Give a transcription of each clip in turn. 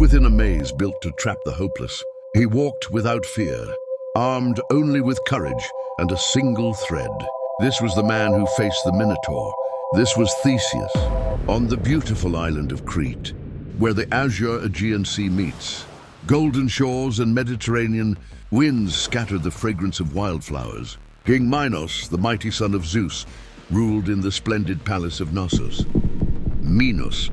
within a maze built to trap the hopeless, he walked without fear, armed only with courage and a single thread. This was the man who faced the Minotaur. This was Theseus, on the beautiful island of Crete, where the azure Aegean Sea meets. Golden shores and Mediterranean winds scattered the fragrance of wildflowers. King Minos, the mighty son of Zeus, ruled in the splendid palace of Knossos. Minos,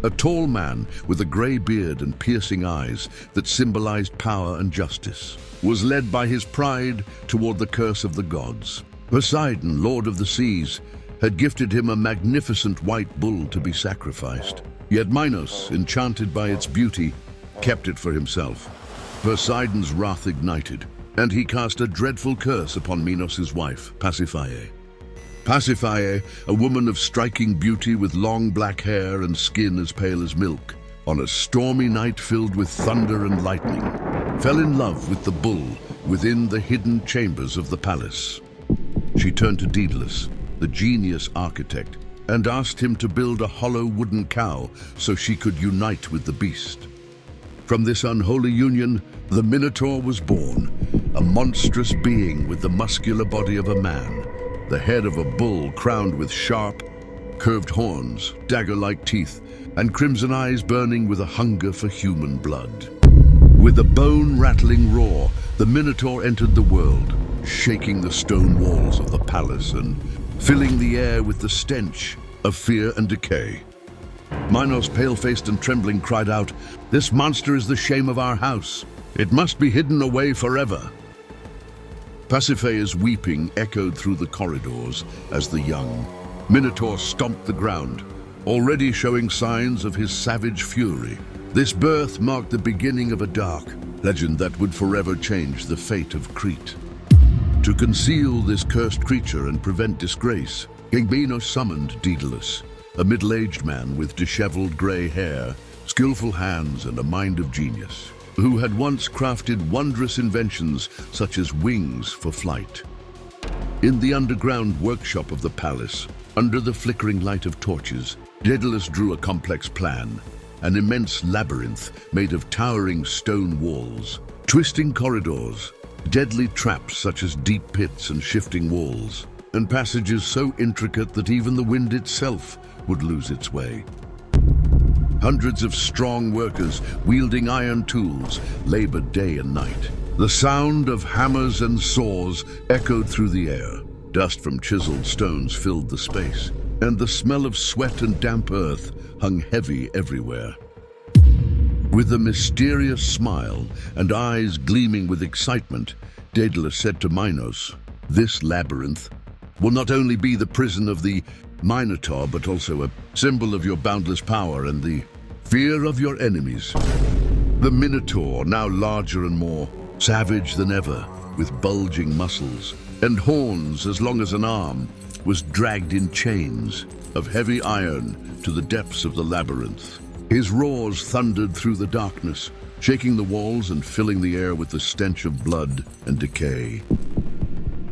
a tall man with a grey beard and piercing eyes that symbolized power and justice, was led by his pride toward the curse of the gods. Poseidon, lord of the seas, had gifted him a magnificent white bull to be sacrificed. Yet Minos, enchanted by its beauty, kept it for himself. Poseidon's wrath ignited, and he cast a dreadful curse upon Minos' wife, Pasiphae. Pasiphae, a woman of striking beauty with long black hair and skin as pale as milk, on a stormy night filled with thunder and lightning, fell in love with the bull within the hidden chambers of the palace. She turned to Daedalus, the genius architect, and asked him to build a hollow wooden cow so she could unite with the beast. From this unholy union, the Minotaur was born, a monstrous being with the muscular body of a man, the head of a bull crowned with sharp, curved horns, dagger-like teeth, and crimson eyes burning with a hunger for human blood. With a bone-rattling roar, the Minotaur entered the world, shaking the stone walls of the palace and filling the air with the stench of fear and decay. Minos, pale-faced and trembling, cried out, "This monster is the shame of our house. It must be hidden away forever." Pasiphae's weeping echoed through the corridors as the young Minotaur stomped the ground, already showing signs of his savage fury. This birth marked the beginning of a dark legend that would forever change the fate of Crete. To conceal this cursed creature and prevent disgrace, King Minos summoned Daedalus, a middle-aged man with disheveled gray hair, skillful hands, and a mind of genius, who had once crafted wondrous inventions such as wings for flight. In the underground workshop of the palace, under the flickering light of torches, Daedalus drew a complex plan, an immense labyrinth made of towering stone walls, twisting corridors, deadly traps such as deep pits and shifting walls, and passages so intricate that even the wind itself would lose its way. Hundreds of strong workers wielding iron tools labored day and night. The sound of hammers and saws echoed through the air. Dust from chiseled stones filled the space, and the smell of sweat and damp earth hung heavy everywhere. With a mysterious smile and eyes gleaming with excitement, Daedalus said to Minos, "This labyrinth will not only be the prison of the Minotaur, but also a symbol of your boundless power and the fear of your enemies." The Minotaur, now larger and more savage than ever, with bulging muscles and horns as long as an arm, was dragged in chains of heavy iron to the depths of the labyrinth. His roars thundered through the darkness, shaking the walls and filling the air with the stench of blood and decay.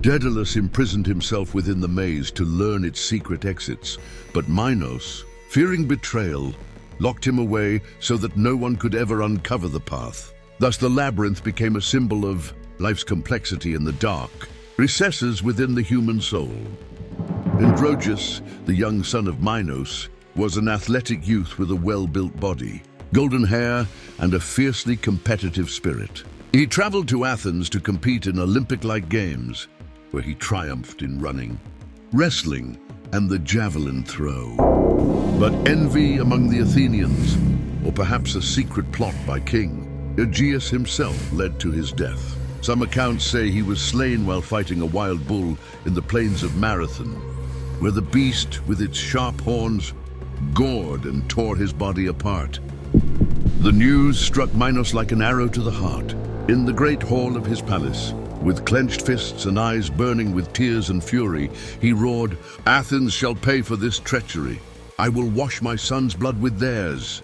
Daedalus imprisoned himself within the maze to learn its secret exits, but Minos, fearing betrayal, locked him away so that no one could ever uncover the path. Thus the labyrinth became a symbol of life's complexity in the dark recesses within the human soul. Androgeus, the young son of Minos, was an athletic youth with a well-built body, golden hair, and a fiercely competitive spirit. He traveled to Athens to compete in Olympic-like games, where he triumphed in running, wrestling, and the javelin throw. But envy among the Athenians, or perhaps a secret plot by King Aegeus himself, led to his death. Some accounts say he was slain while fighting a wild bull in the plains of Marathon, where the beast, with its sharp horns, gored and tore his body apart. The news struck Minos like an arrow to the heart. In the great hall of his palace, with clenched fists and eyes burning with tears and fury, he roared, "Athens shall pay for this treachery. I will wash my son's blood with theirs."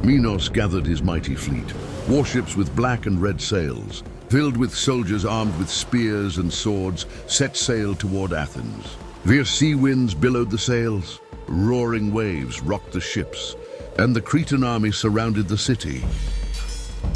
Minos gathered his mighty fleet, warships with black and red sails, filled with soldiers armed with spears and swords, set sail toward Athens. Fierce sea winds billowed the sails, roaring waves rocked the ships, and the Cretan army surrounded the city.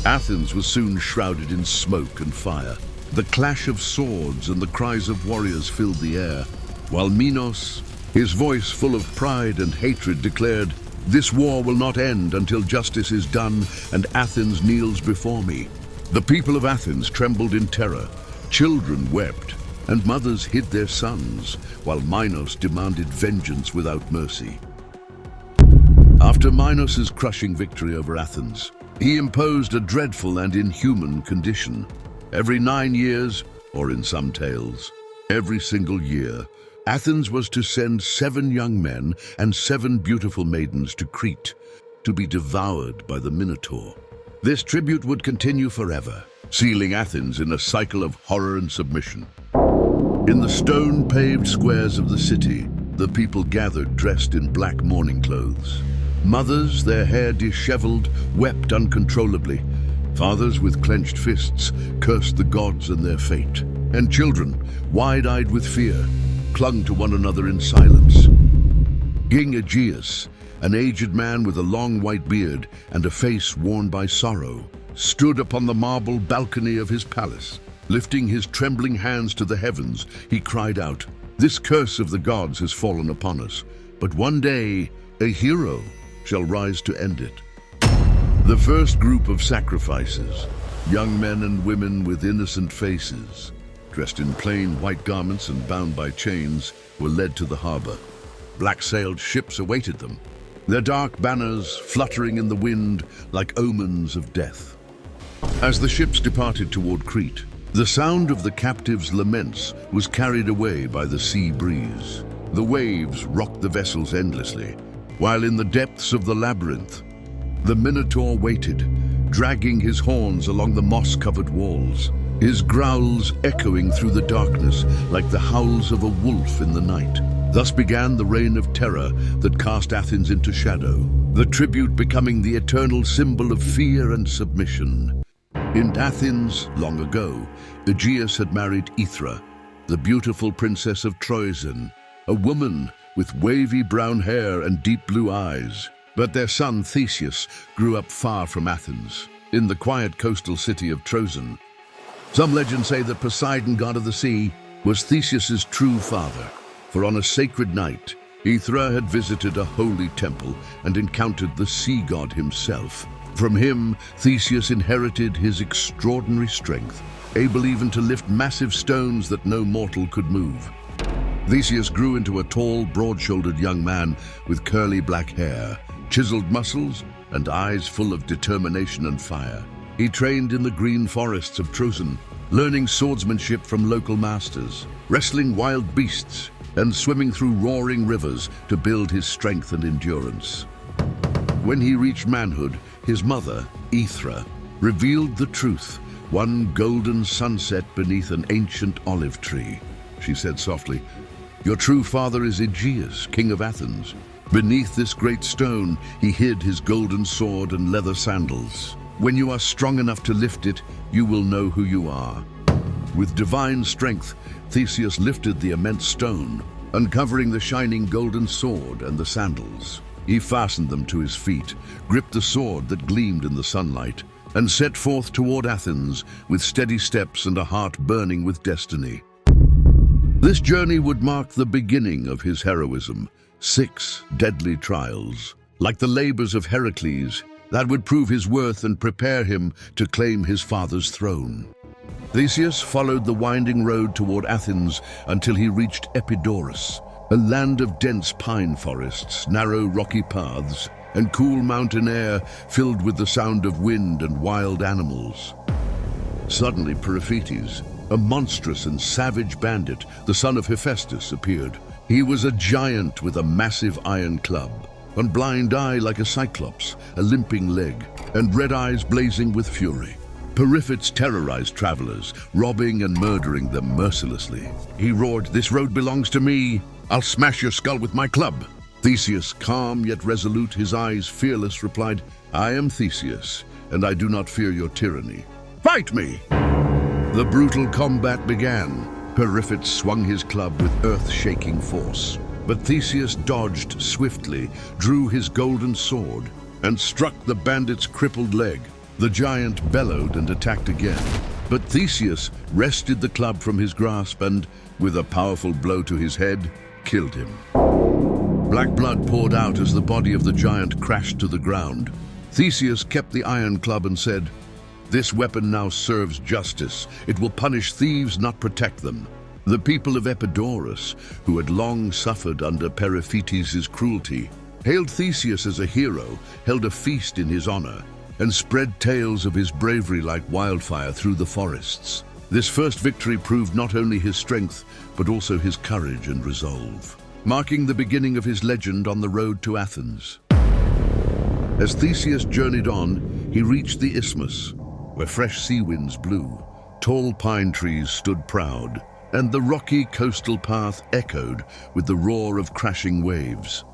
Athens was soon shrouded in smoke and fire. The clash of swords and the cries of warriors filled the air, while Minos, his voice full of pride and hatred, declared, "This war will not end until justice is done and Athens kneels before me." The people of Athens trembled in terror. Children wept, and mothers hid their sons, while Minos demanded vengeance without mercy. After Minos's crushing victory over Athens, he imposed a dreadful and inhuman condition. Every 9 years, or in some tales, every single year, Athens was to send 7 young men and 7 beautiful maidens to Crete to be devoured by the Minotaur. This tribute would continue forever, sealing Athens in a cycle of horror and submission. In the stone-paved squares of the city, the people gathered dressed in black mourning clothes. Mothers, their hair disheveled, wept uncontrollably. Fathers, with clenched fists, cursed the gods and their fate. And children, wide-eyed with fear, clung to one another in silence. King Aegeus, an aged man with a long white beard and a face worn by sorrow, stood upon the marble balcony of his palace. Lifting his trembling hands to the heavens, he cried out, "This curse of the gods has fallen upon us, but one day a hero shall rise to end it." The first group of sacrifices, young men and women with innocent faces, dressed in plain white garments and bound by chains, were led to the harbor. Black-sailed ships awaited them, their dark banners fluttering in the wind like omens of death. As the ships departed toward Crete, the sound of the captives' laments was carried away by the sea breeze. The waves rocked the vessels endlessly, while in the depths of the labyrinth, the Minotaur waited, dragging his horns along the moss-covered walls, his growls echoing through the darkness like the howls of a wolf in the night. Thus began the reign of terror that cast Athens into shadow, the tribute becoming the eternal symbol of fear and submission. In Athens, long ago, Aegeus had married Aethra, the beautiful princess of Troezen, a woman with wavy brown hair and deep blue eyes. But their son Theseus grew up far from Athens, in the quiet coastal city of Troezen. Some legends say that Poseidon, god of the sea, was Theseus's true father, for on a sacred night, Aethra had visited a holy temple and encountered the sea god himself. From him, Theseus inherited his extraordinary strength, able even to lift massive stones that no mortal could move. Theseus grew into a tall, broad-shouldered young man with curly black hair, chiseled muscles, and eyes full of determination and fire. He trained in the green forests of Troezen, learning swordsmanship from local masters, wrestling wild beasts, and swimming through roaring rivers to build his strength and endurance. When he reached manhood, his mother, Aethra, revealed the truth, one golden sunset beneath an ancient olive tree. She said softly, "Your true father is Aegeus, king of Athens. Beneath this great stone, he hid his golden sword and leather sandals. When you are strong enough to lift it, you will know who you are." With divine strength, Theseus lifted the immense stone, uncovering the shining golden sword and the sandals. He fastened them to his feet, gripped the sword that gleamed in the sunlight, and set forth toward Athens with steady steps and a heart burning with destiny. This journey would mark the beginning of his heroism, 6 deadly trials. Like the labors of Heracles, that would prove his worth and prepare him to claim his father's throne. Theseus followed the winding road toward Athens until he reached Epidaurus, a land of dense pine forests, narrow rocky paths, and cool mountain air filled with the sound of wind and wild animals. Suddenly Periphetes, a monstrous and savage bandit, the son of Hephaestus, appeared. He was a giant with a massive iron club, one blind eye like a cyclops, a limping leg, and red eyes blazing with fury. Periphetes terrorized travelers, robbing and murdering them mercilessly. He roared, "This road belongs to me. I'll smash your skull with my club." Theseus, calm yet resolute, his eyes fearless, replied, "I am Theseus, and I do not fear your tyranny. Fight me!" The brutal combat began. Periphetes swung his club with earth-shaking force. But Theseus dodged swiftly, drew his golden sword, and struck the bandit's crippled leg. The giant bellowed and attacked again, but Theseus wrested the club from his grasp and, with a powerful blow to his head, killed him. Black blood poured out as the body of the giant crashed to the ground. Theseus kept the iron club and said, "This weapon now serves justice. It will punish thieves, not protect them." The people of Epidaurus, who had long suffered under Periphetes' cruelty, hailed Theseus as a hero, held a feast in his honor, and spread tales of his bravery like wildfire through the forests. This first victory proved not only his strength, but also his courage and resolve, marking the beginning of his legend on the road to Athens. As Theseus journeyed on, he reached the isthmus, where fresh sea winds blew, tall pine trees stood proud, and the rocky coastal path echoed with the roar of crashing waves.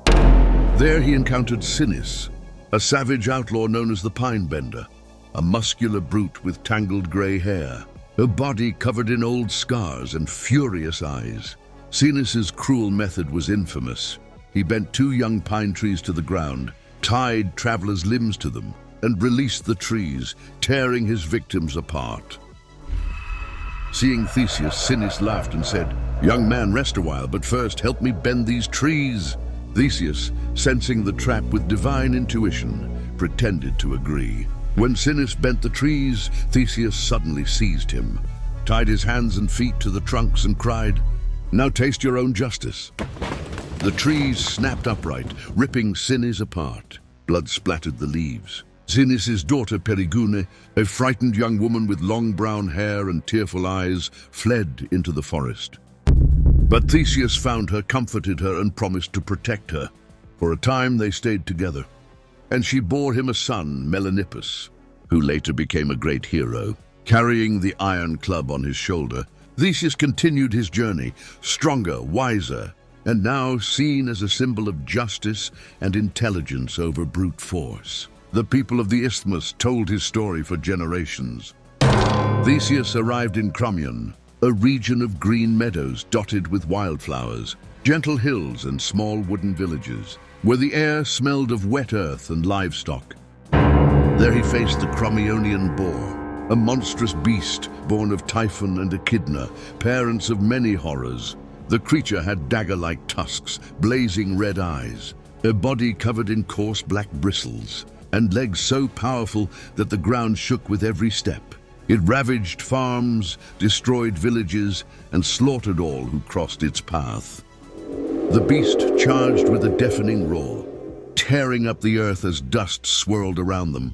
There he encountered Sinis, a savage outlaw known as the Pine-Bender, a muscular brute with tangled grey hair, her body covered in old scars and furious eyes. Sinis's cruel method was infamous. He bent 2 young pine trees to the ground, tied travelers' limbs to them, and released the trees, tearing his victims apart. Seeing Theseus, Sinis laughed and said, "Young man, rest a while, but first help me bend these trees." Theseus, sensing the trap with divine intuition, pretended to agree. When Sinis bent the trees, Theseus suddenly seized him, tied his hands and feet to the trunks and cried, "Now taste your own justice." The trees snapped upright, ripping Sinis apart. Blood splattered the leaves. Sinis' daughter Perigune, a frightened young woman with long brown hair and tearful eyes, fled into the forest. But Theseus found her, comforted her, and promised to protect her. For a time they stayed together, and she bore him a son, Melanippus, who later became a great hero. Carrying the iron club on his shoulder, Theseus continued his journey, stronger, wiser, and now seen as a symbol of justice and intelligence over brute force. The people of the isthmus told his story for generations. Theseus arrived in Crommyon, a region of green meadows dotted with wildflowers, gentle hills and small wooden villages, where the air smelled of wet earth and livestock. There he faced the Crommyonian boar, a monstrous beast born of Typhon and Echidna, parents of many horrors. The creature had dagger-like tusks, blazing red eyes, a body covered in coarse black bristles, and legs so powerful that the ground shook with every step. It ravaged farms, destroyed villages, and slaughtered all who crossed its path. The beast charged with a deafening roar, tearing up the earth as dust swirled around them.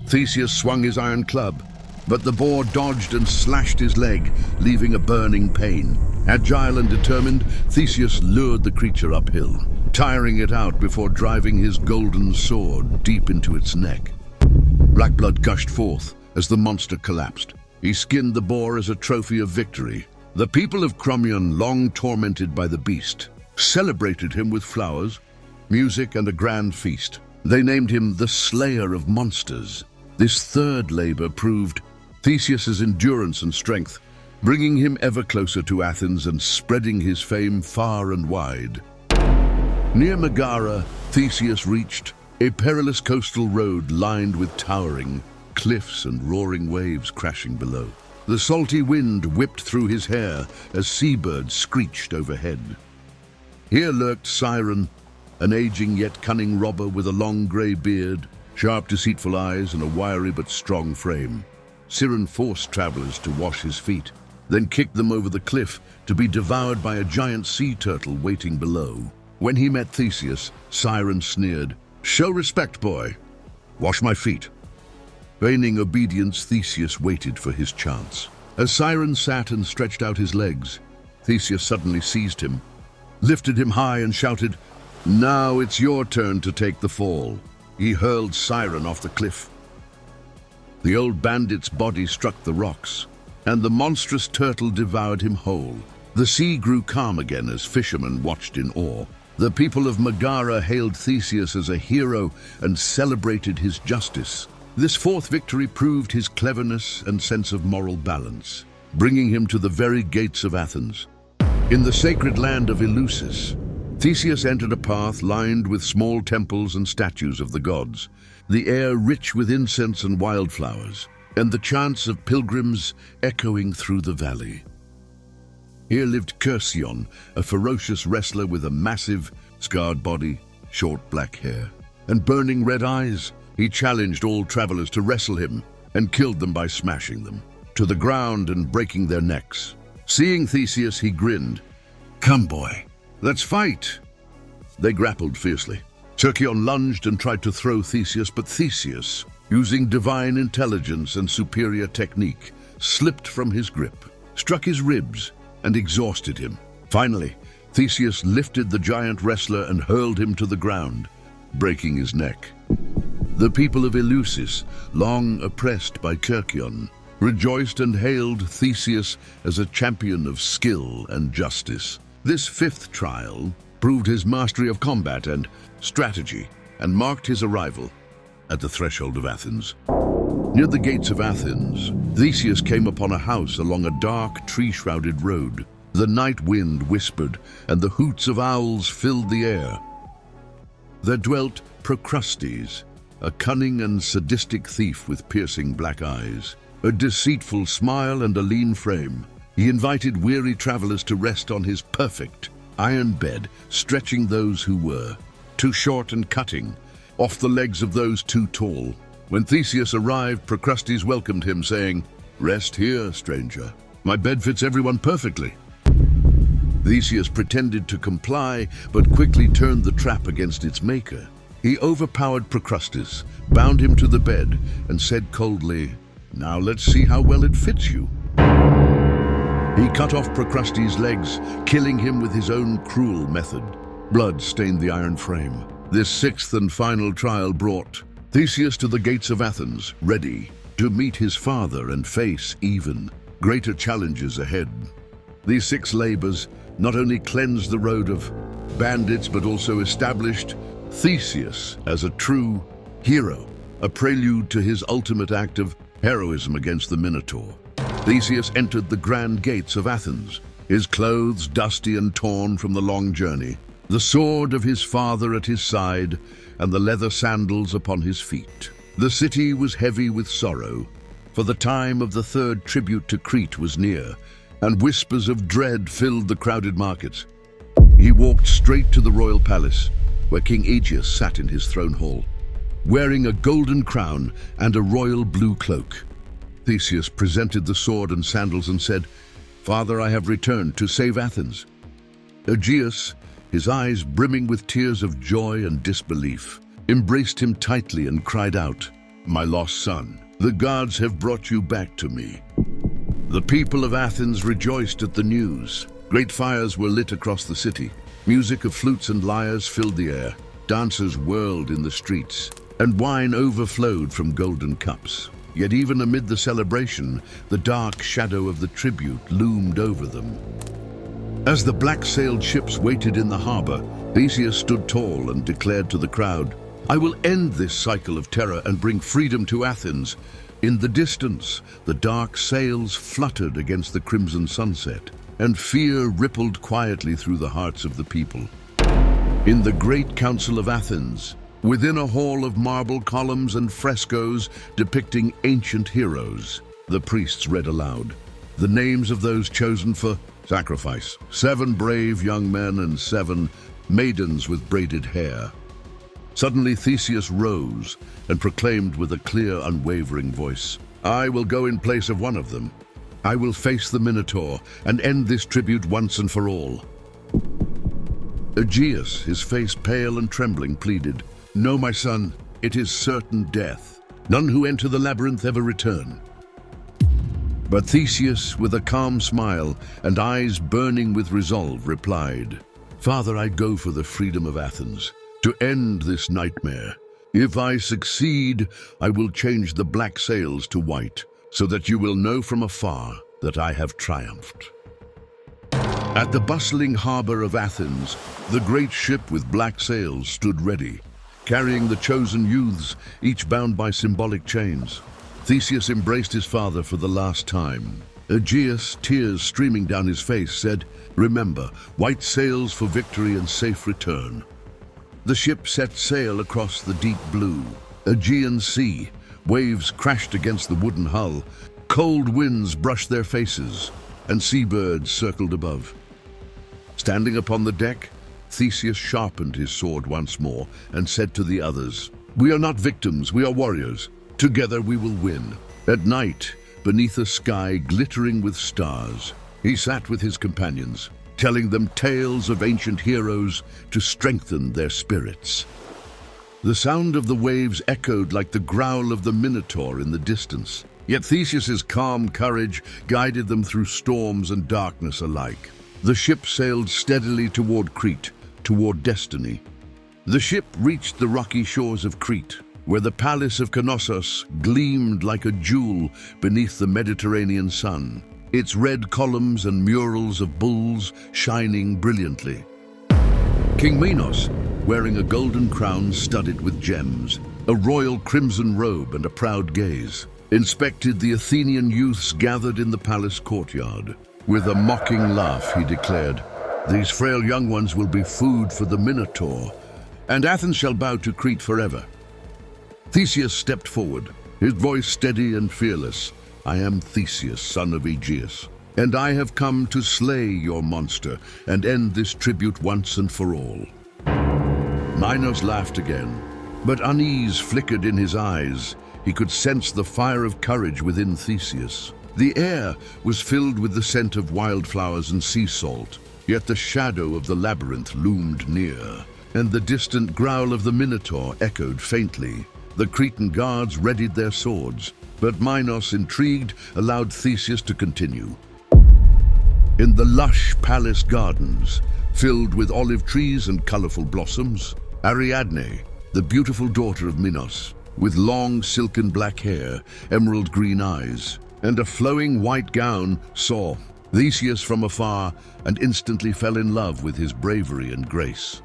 Theseus swung his iron club, but the boar dodged and slashed his leg, leaving a burning pain. Agile and determined, Theseus lured the creature uphill, tiring it out before driving his golden sword deep into its neck. Black blood gushed forth as the monster collapsed. He skinned the boar as a trophy of victory. The people of Crommyon, long tormented by the beast, celebrated him with flowers, music, and a grand feast. They named him the Slayer of Monsters. This third labor proved Theseus's endurance and strength, bringing him ever closer to Athens and spreading his fame far and wide. Near Megara, Theseus reached a perilous coastal road lined with towering cliffs and roaring waves crashing below. The salty wind whipped through his hair as seabirds screeched overhead. Here lurked Sciron, an aging yet cunning robber with a long grey beard, sharp deceitful eyes, and a wiry but strong frame. Sciron forced travelers to wash his feet, then kicked them over the cliff to be devoured by a giant sea turtle waiting below. When he met Theseus, Sciron sneered, "Show respect, boy. Wash my feet." Feigning obedience, Theseus waited for his chance. As Sciron sat and stretched out his legs, Theseus suddenly seized him, lifted him high, and shouted, "Now it's your turn to take the fall." He hurled Sciron off the cliff. The old bandit's body struck the rocks, and the monstrous turtle devoured him whole. The sea grew calm again as fishermen watched in awe. The people of Megara hailed Theseus as a hero and celebrated his justice. This fourth victory proved his cleverness and sense of moral balance, bringing him to the very gates of Athens. In the sacred land of Eleusis, Theseus entered a path lined with small temples and statues of the gods. the air rich with incense and wildflowers, and the chants of pilgrims echoing through the valley. Here lived Crommyonian, a ferocious wrestler with a massive, scarred body, short black hair, and burning red eyes. He challenged all travelers to wrestle him and killed them by smashing them to the ground and breaking their necks. Seeing Theseus, he grinned. "Come, boy, let's fight." They grappled fiercely. Crommyonian lunged and tried to throw Theseus, but Theseus, using divine intelligence and superior technique, slipped from his grip, struck his ribs, and exhausted him. Finally, Theseus lifted the giant wrestler and hurled him to the ground, breaking his neck. The people of Eleusis, long oppressed by Crommyonian, rejoiced and hailed Theseus as a champion of skill and justice. This fifth trial proved his mastery of combat and strategy and marked his arrival at the threshold of Athens. Near the gates of Athens, Theseus came upon a house along a dark, tree-shrouded road. The night wind whispered, and the hoots of owls filled the air. There dwelt Procrustes, a cunning and sadistic thief with piercing black eyes, a deceitful smile and a lean frame. He invited weary travelers to rest on his perfect iron bed, stretching those who were too short and cutting off the legs of those too tall. When Theseus arrived, Procrustes welcomed him, saying, "Rest here, stranger. My bed fits everyone perfectly." Theseus pretended to comply, but quickly turned the trap against its maker. He overpowered Procrustes, bound him to the bed, and said coldly, "Now let's see how well it fits you." He cut off Procrustes' legs, killing him with his own cruel method. Blood stained the iron frame. This sixth and final trial brought Theseus to the gates of Athens, ready to meet his father and face even greater challenges ahead. These 6 labors not only cleansed the road of bandits, but also established Theseus as a true hero, a prelude to his ultimate act of heroism against the Minotaur. Theseus entered the grand gates of Athens, his clothes dusty and torn from the long journey, the sword of his father at his side, and the leather sandals upon his feet. The city was heavy with sorrow, for the time of the 3rd tribute to Crete was near, and whispers of dread filled the crowded markets. He walked straight to the royal palace, where King Aegeus sat in his throne hall, wearing a golden crown and a royal blue cloak. Theseus presented the sword and sandals and said, "Father, I have returned to save Athens." Aegeus, his eyes brimming with tears of joy and disbelief, embraced him tightly and cried out, "My lost son, the gods have brought you back to me." The people of Athens rejoiced at the news. Great fires were lit across the city. Music of flutes and lyres filled the air. Dancers whirled in the streets, and wine overflowed from golden cups. Yet even amid the celebration, the dark shadow of the tribute loomed over them. As the black-sailed ships waited in the harbor, Theseus stood tall and declared to the crowd, "I will end this cycle of terror and bring freedom to Athens." In the distance, the dark sails fluttered against the crimson sunset, and fear rippled quietly through the hearts of the people. In the great council of Athens, within a hall of marble columns and frescoes depicting ancient heroes, the priests read aloud the names of those chosen for sacrifice: 7 brave young men and 7 maidens with braided hair. Suddenly Theseus rose and proclaimed with a clear, unwavering voice, "I will go in place of one of them. I will face the Minotaur and end this tribute once and for all." Aegeus, his face pale and trembling, pleaded, "No, my son, it is certain death. None who enter the labyrinth ever return." But Theseus, with a calm smile and eyes burning with resolve, replied, "Father, I go for the freedom of Athens, to end this nightmare. If I succeed, I will change the black sails to white, so that you will know from afar that I have triumphed." At the bustling harbor of Athens, the great ship with black sails stood ready, carrying the chosen youths, each bound by symbolic chains. Theseus embraced his father for the last time. Aegeus, tears streaming down his face, said, "Remember, white sails for victory and safe return." The ship set sail across the deep blue, Aegean Sea. Waves crashed against the wooden hull. Cold winds brushed their faces, and seabirds circled above. Standing upon the deck, Theseus sharpened his sword once more and said to the others, "We are not victims, we are warriors. Together we will win." At night, beneath a sky glittering with stars, he sat with his companions, telling them tales of ancient heroes to strengthen their spirits. The sound of the waves echoed like the growl of the Minotaur in the distance. Yet Theseus's calm courage guided them through storms and darkness alike. The ship sailed steadily toward Crete, toward destiny. The ship reached the rocky shores of Crete, where the palace of Knossos gleamed like a jewel beneath the Mediterranean sun, its red columns and murals of bulls shining brilliantly. King Minos, wearing a golden crown studded with gems, a royal crimson robe and a proud gaze, inspected the Athenian youths gathered in the palace courtyard. With a mocking laugh, he declared, "These frail young ones will be food for the Minotaur, and Athens shall bow to Crete forever." Theseus stepped forward, his voice steady and fearless. "I am Theseus, son of Aegeus, and I have come to slay your monster and end this tribute once and for all." Minos laughed again, but unease flickered in his eyes. He could sense the fire of courage within Theseus. The air was filled with the scent of wildflowers and sea salt, yet the shadow of the labyrinth loomed near, and the distant growl of the Minotaur echoed faintly. The Cretan guards readied their swords, but Minos, intrigued, allowed Theseus to continue. In the lush palace gardens, filled with olive trees and colorful blossoms, Ariadne, the beautiful daughter of Minos, with long silken black hair, emerald green eyes, and a flowing white gown, saw Theseus from afar and instantly fell in love with his bravery and grace.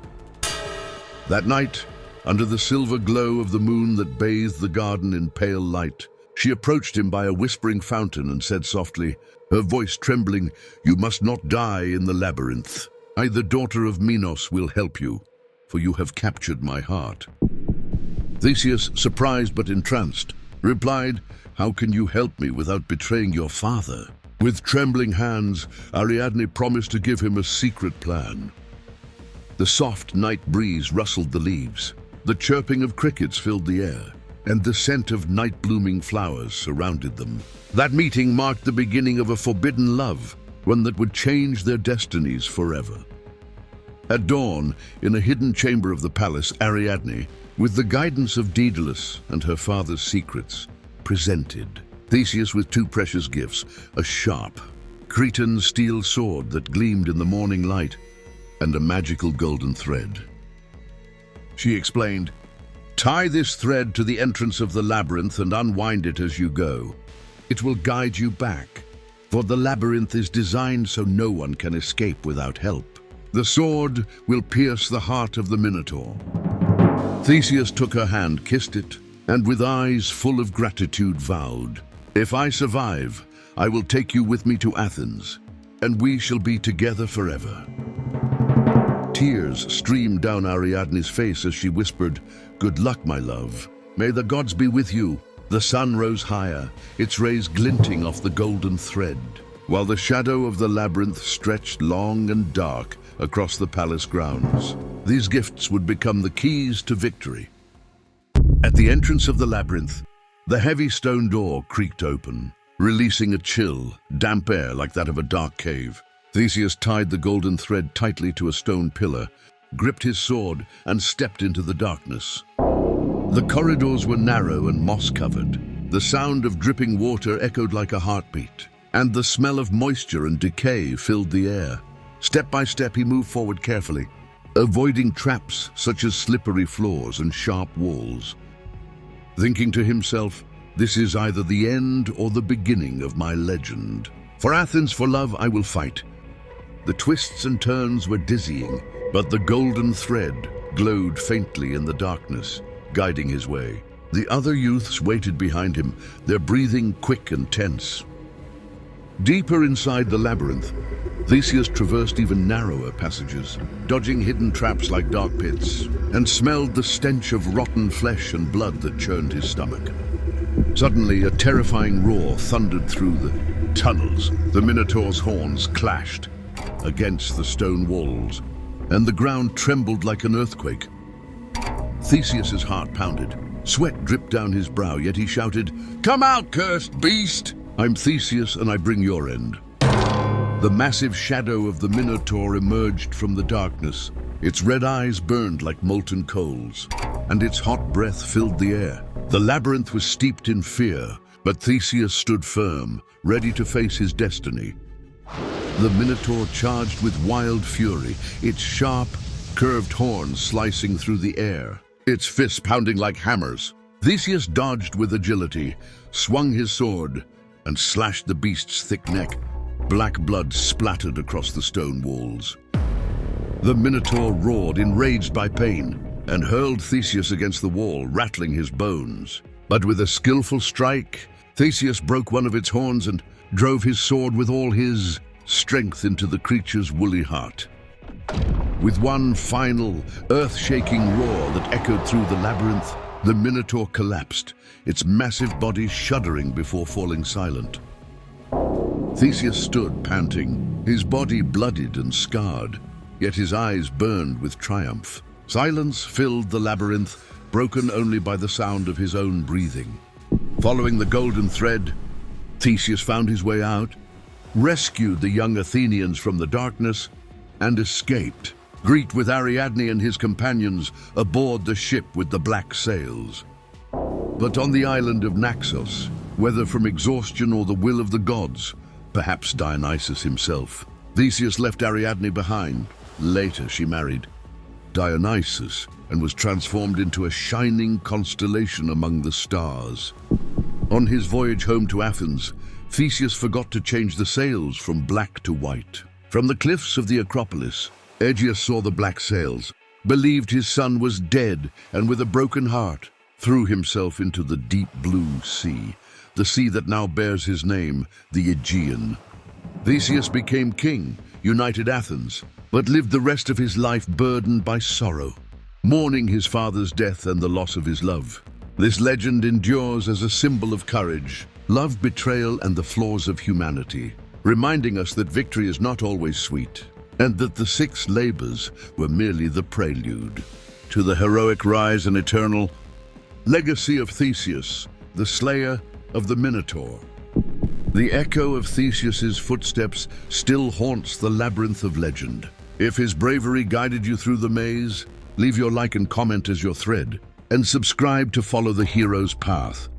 That night, under the silver glow of the moon that bathed the garden in pale light, she approached him by a whispering fountain and said softly, her voice trembling, "You must not die in the labyrinth. I, the daughter of Minos, will help you, for you have captured my heart." Theseus, surprised but entranced, replied, "How can you help me without betraying your father?" With trembling hands, Ariadne promised to give him a secret plan. The soft night breeze rustled the leaves, the chirping of crickets filled the air, and the scent of night-blooming flowers surrounded them. That meeting marked the beginning of a forbidden love, one that would change their destinies forever. At dawn, in a hidden chamber of the palace, Ariadne, with the guidance of Daedalus and her father's secrets, presented Theseus with two precious gifts, a sharp, Cretan steel sword that gleamed in the morning light, and a magical golden thread. She explained, "Tie this thread to the entrance of the labyrinth and unwind it as you go. It will guide you back, for the labyrinth is designed so no one can escape without help. The sword will pierce the heart of the Minotaur." Theseus took her hand, kissed it, and with eyes full of gratitude vowed, "If I survive, I will take you with me to Athens, and we shall be together forever." Tears streamed down Ariadne's face as she whispered, "Good luck, my love. May the gods be with you." The sun rose higher, its rays glinting off the golden thread, while the shadow of the labyrinth stretched long and dark across the palace grounds. These gifts would become the keys to victory. At the entrance of the labyrinth, the heavy stone door creaked open, releasing a chill, damp air like that of a dark cave. Theseus tied the golden thread tightly to a stone pillar, gripped his sword, and stepped into the darkness. The corridors were narrow and moss-covered. The sound of dripping water echoed like a heartbeat, and the smell of moisture and decay filled the air. Step by step, he moved forward carefully, avoiding traps such as slippery floors and sharp walls. Thinking to himself, "This is either the end or the beginning of my legend. For Athens, for love, I will fight." The twists and turns were dizzying, but the golden thread glowed faintly in the darkness, guiding his way. The other youths waited behind him, their breathing quick and tense. Deeper inside the labyrinth, Theseus traversed even narrower passages, dodging hidden traps like dark pits, and smelled the stench of rotten flesh and blood that churned his stomach. Suddenly, a terrifying roar thundered through the tunnels. The Minotaur's horns clashed against the stone walls, and the ground trembled like an earthquake. Theseus's heart pounded. Sweat dripped down his brow, yet he shouted, "Come out, cursed beast! I'm Theseus, and I bring your end." The massive shadow of the Minotaur emerged from the darkness. Its red eyes burned like molten coals, and its hot breath filled the air. The labyrinth was steeped in fear, but Theseus stood firm, ready to face his destiny. The Minotaur charged with wild fury, its sharp, curved horns slicing through the air, its fists pounding like hammers. Theseus dodged with agility, swung his sword, and slashed the beast's thick neck. Black blood splattered across the stone walls. The Minotaur roared, enraged by pain, and hurled Theseus against the wall, rattling his bones. But with a skillful strike, Theseus broke one of its horns and drove his sword with all his strength into the creature's woolly heart. With one final, earth-shaking roar that echoed through the labyrinth, the Minotaur collapsed, its massive body shuddering before falling silent. Theseus stood, panting, his body bloodied and scarred, yet his eyes burned with triumph. Silence filled the labyrinth, broken only by the sound of his own breathing. Following the golden thread, Theseus found his way out, rescued the young Athenians from the darkness, and escaped, greet with Ariadne and his companions aboard the ship with the black sails. But on the island of Naxos, whether from exhaustion or the will of the gods, perhaps Dionysus himself, Theseus left Ariadne behind. Later she married Dionysus and was transformed into a shining constellation among the stars. On his voyage home to Athens, Theseus forgot to change the sails from black to white. From the cliffs of the Acropolis, Aegeus saw the black sails, believed his son was dead, and with a broken heart, threw himself into the deep blue sea, the sea that now bears his name, the Aegean. Theseus became king, united Athens, but lived the rest of his life burdened by sorrow, mourning his father's death and the loss of his love. This legend endures as a symbol of courage, love, betrayal, and the flaws of humanity, reminding us that victory is not always sweet, and that the 6 labors were merely the prelude to the heroic rise and eternal legacy of Theseus, the slayer of the Minotaur. The echo of Theseus's footsteps still haunts the labyrinth of legend. If his bravery guided you through the maze, leave your like and comment as your thread, and subscribe to follow the hero's path.